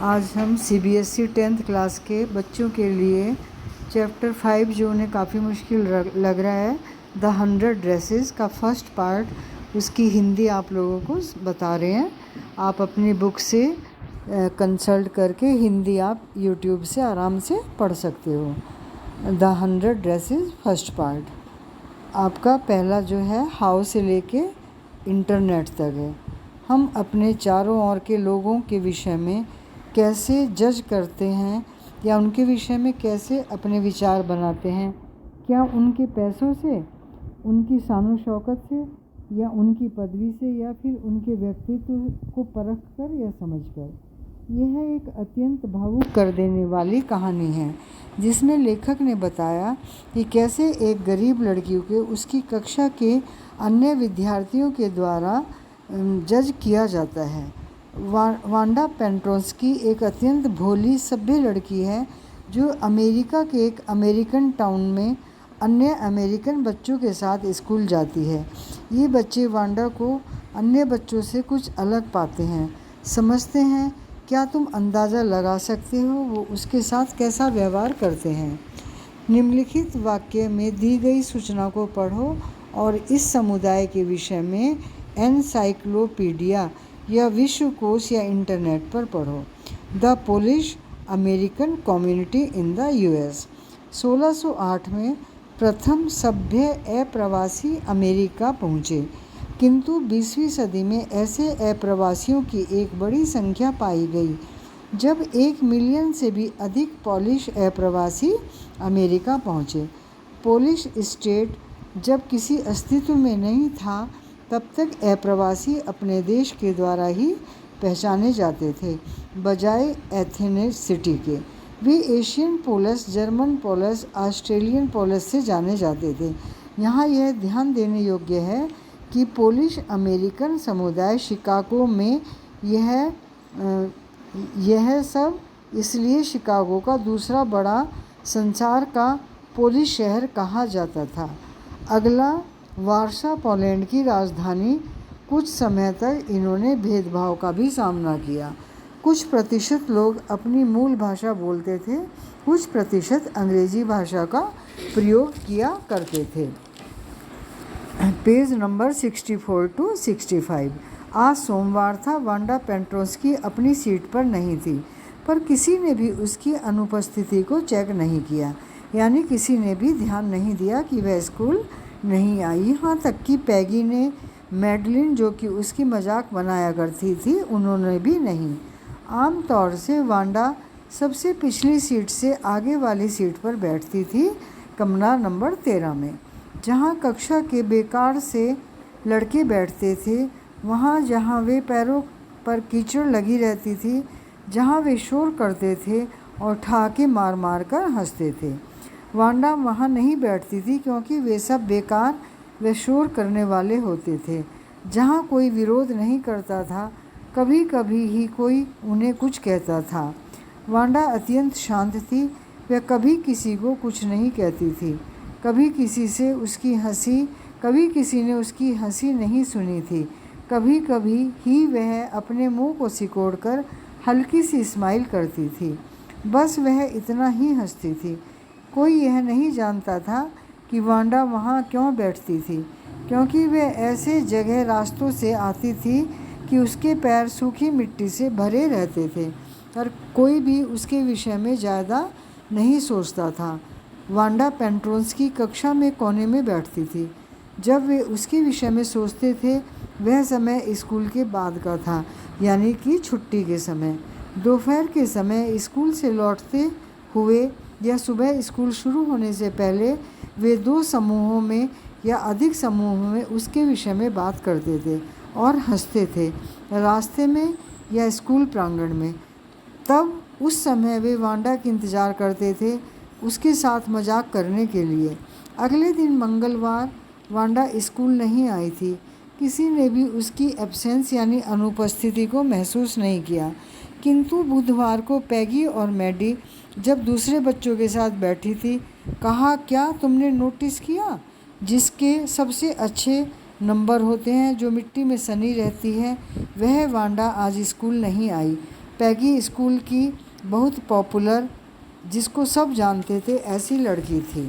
आज हम CBSE 10th class के बच्चों के लिए चैप्टर 5 जो उन्हें काफ़ी मुश्किल लग रहा है, द 100 ड्रेसेस का फर्स्ट पार्ट, उसकी हिंदी आप लोगों को बता रहे हैं। आप अपनी बुक से कंसल्ट करके हिंदी आप YouTube से आराम से पढ़ सकते हो। द 100 ड्रेसेस फर्स्ट पार्ट आपका पहला जो है हाउ से लेके इंटरनेट तक है। हम अपने चारों ओर के लोगों के विषय में कैसे जज करते हैं या उनके विषय में कैसे अपने विचार बनाते हैं, क्या उनके पैसों से, उनकी शान शौकत से, या उनकी पदवी से, या फिर उनके व्यक्तित्व को परख कर या समझ कर। यह एक अत्यंत भावुक कर देने वाली कहानी है जिसमें लेखक ने बताया कि कैसे एक गरीब लड़की को उसकी कक्षा के अन्य विद्यार्थियों के द्वारा जज किया जाता है। वांडा पेंट्रोस्की एक अत्यंत भोली सभ्य लड़की है जो अमेरिका के एक अमेरिकन टाउन में अन्य अमेरिकन बच्चों के साथ स्कूल जाती है। ये बच्चे वांडा को अन्य बच्चों से कुछ अलग पाते हैं, समझते हैं। क्या तुम अंदाज़ा लगा सकते हो वो उसके साथ कैसा व्यवहार करते हैं? निम्नलिखित वाक्य में दी गई सूचना को पढ़ो और इस समुदाय के विषय में एनसाइक्लोपीडिया या विश्वकोश या इंटरनेट पर पढ़ो। The Polish American community in the US। 1608 में प्रथम सभ्य अप्रवासी अमेरिका पहुँचे, किंतु 20वीं सदी में ऐसे अप्रवासियों की एक बड़ी संख्या पाई गई जब 1 मिलियन से भी अधिक पोलिश अप्रवासी अमेरिका पहुँचे। पोलिश स्टेट जब किसी अस्तित्व में नहीं था तब तक अप्रवासी अपने देश के द्वारा ही पहचाने जाते थे, बजाय एथेनिसिटी के। वे Asian Paulus, German Paulus, Australian Paulus से जाने जाते थे। यहाँ यह ध्यान देने योग्य है कि पोलिश अमेरिकन समुदाय शिकागो में यह सब इसलिए शिकागो का दूसरा बड़ा संसार का पोलिश शहर कहा जाता था। अगला वारसा पोलैंड की राजधानी। कुछ समय तक इन्होंने भेदभाव का भी सामना किया। कुछ प्रतिशत लोग अपनी मूल भाषा बोलते थे, कुछ प्रतिशत अंग्रेजी भाषा का प्रयोग किया करते थे। Page number 64 to 65। आज सोमवार था। वांडा पेंट्रोस्की अपनी सीट पर नहीं थी, पर किसी ने भी उसकी अनुपस्थिति को चेक नहीं किया, यानी किसी ने भी ध्यान नहीं दिया कि वह स्कूल नहीं आई। यहाँ तक कि पैगी ने, मैडलिन जो कि उसकी मजाक बनाया करती थी, उन्होंने भी नहीं। आम तौर से वांडा सबसे पिछली सीट से आगे वाली सीट पर बैठती थी, कमरा नंबर 13 में, जहाँ कक्षा के बेकार से लड़के बैठते थे, वहाँ जहाँ वे पैरों पर कीचड़ लगी रहती थी, जहाँ वे शोर करते थे और ठहाके मार मार कर हंसते थे। वांडा वहाँ नहीं बैठती थी क्योंकि वे सब बेकार व शोर करने वाले होते थे। जहाँ कोई विरोध नहीं करता था, कभी कभी ही कोई उन्हें कुछ कहता था। वांडा अत्यंत शांत थी, वह कभी किसी को कुछ नहीं कहती थी। कभी किसी ने उसकी हंसी नहीं सुनी थी। कभी कभी ही वह अपने मुंह को सिकोड़कर हल्की सी स्माइल करती थी। बस वह इतना ही हंसती थी। कोई यह नहीं जानता था कि वांडा वहाँ क्यों बैठती थी, क्योंकि वह ऐसे जगह रास्तों से आती थी कि उसके पैर सूखी मिट्टी से भरे रहते थे और कोई भी उसके विषय में ज़्यादा नहीं सोचता था। वांडा पेंट्रोस्की कक्षा में कोने में बैठती थी। जब वे उसके विषय में सोचते थे वह समय स्कूल के बाद का था, यानी कि छुट्टी के समय। दोपहर के समय स्कूल से लौटते हुए या सुबह स्कूल शुरू होने से पहले वे 2 समूहों में या अधिक समूहों में उसके विषय में बात करते थे और हंसते थे, रास्ते में या स्कूल प्रांगण में। तब उस समय वे वांडा की इंतज़ार करते थे, उसके साथ मजाक करने के लिए। अगले दिन मंगलवार वांडा स्कूल नहीं आई थी। किसी ने भी उसकी एब्सेंस यानी अनुपस्थिति को महसूस नहीं किया, किंतु बुधवार को पैगी और मैडी जब दूसरे बच्चों के साथ बैठी थी, कहा, क्या तुमने नोटिस किया जिसके सबसे अच्छे नंबर होते हैं, जो मिट्टी में सनी रहती है, वह वांडा आज स्कूल नहीं आई। पैगी स्कूल की बहुत पॉपुलर, जिसको सब जानते थे, ऐसी लड़की थी।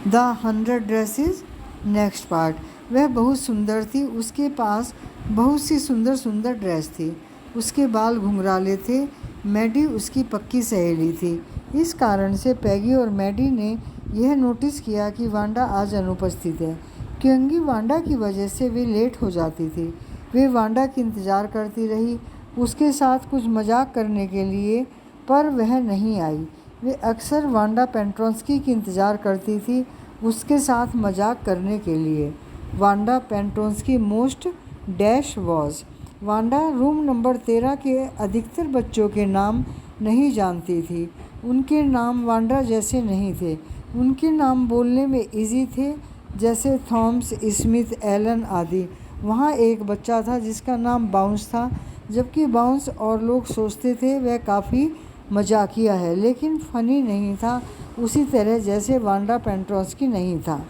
The 100 dresses, next part. वह बहुत सुंदर थी, उसके पास बहुत सी सुंदर सुंदर ड्रेस थी। उसके बाल घुंघराले थे। मैडी उसकी पक्की सहेली थी। इस कारण से पैगी और मैडी ने यह नोटिस किया कि वांडा आज अनुपस्थित है, क्योंकि वांडा की वजह से वे लेट हो जाती थी। वे वांडा की इंतज़ार करती रही, उसके साथ कुछ मजाक करने के लिए, पर वह नहीं आई। वे अक्सर वांडा पेंट्रोंस्की की इंतज़ार करती थी, उसके साथ मजाक करने के लिए। वांडा पेंट्रोंस्की मोस्ट डैश वॉज। वांडा रूम नंबर 13 के अधिकतर बच्चों के नाम नहीं जानती थी। उनके नाम वांडा जैसे नहीं थे। उनके नाम बोलने में इजी थे, जैसे थॉमस, स्मिथ, एलन आदि। वहाँ एक बच्चा था जिसका नाम बाउंस था, जबकि बाउंस और लोग सोचते थे वह काफ़ी मजाकिया है, लेकिन फ़नी नहीं था, उसी तरह जैसे वांडा पेंट्रोंस्की नहीं था।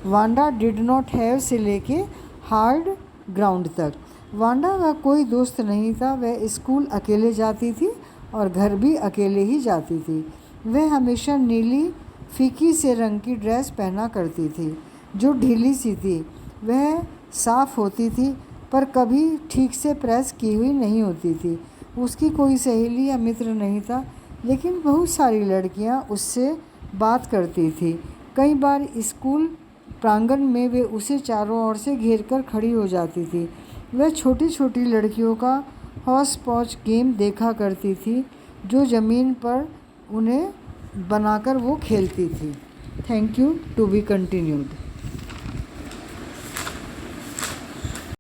वांडा डिड नॉट हैव से लेके हार्ड ग्राउंड तक। वांडा का कोई दोस्त नहीं था। वह स्कूल अकेले जाती थी और घर भी अकेले ही जाती थी। वह हमेशा नीली फीकी से रंग की ड्रेस पहना करती थी, जो ढीली सी थी। वह साफ़ होती थी, पर कभी ठीक से प्रेस की हुई नहीं होती थी। उसकी कोई सहेली या मित्र नहीं था, लेकिन बहुत सारी लड़कियां उससे बात करती थी। कई बार स्कूल प्रांगण में वे उसे चारों ओर से घेरकर खड़ी हो जाती थी। वह छोटी छोटी लड़कियों का हौस पौच गेम देखा करती थी, जो ज़मीन पर उन्हें बनाकर वो खेलती थी। Thank you, to be continued.